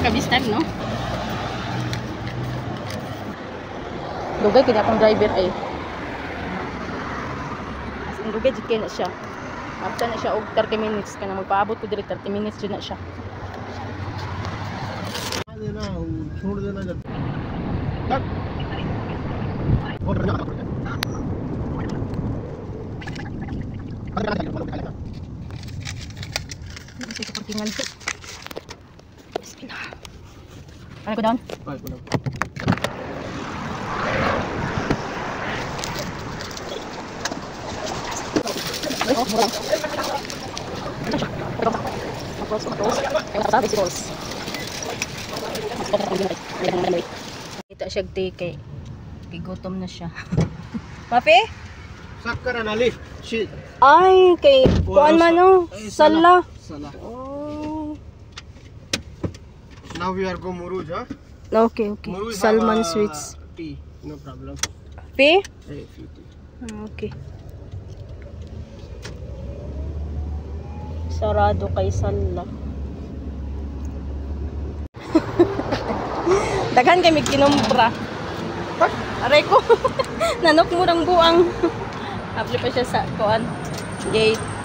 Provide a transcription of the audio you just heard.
kabistag, no? Dugay kini akong driver ay. As in dugay jud kay na siya. After na siya og 30 minutes kana magpaabot ko diri 30 minutes jud na siya. छोड़ देना जब Ano ko down? Kita siya kay gutom na siya. Papi? Sakar anali. Shit. Ay, kay kuan man no. Sala. Sala. Oh. Now we are go Muruj, huh? Okay, okay. Muruj Salmon have, sweets. Tea, no problem. Pi? Hey, tea. Okay. Sarado kay Sala. Daghan kay mig kinumpra. Aray ko. Nanok murang buang. Apli pa siya sa kuan gate.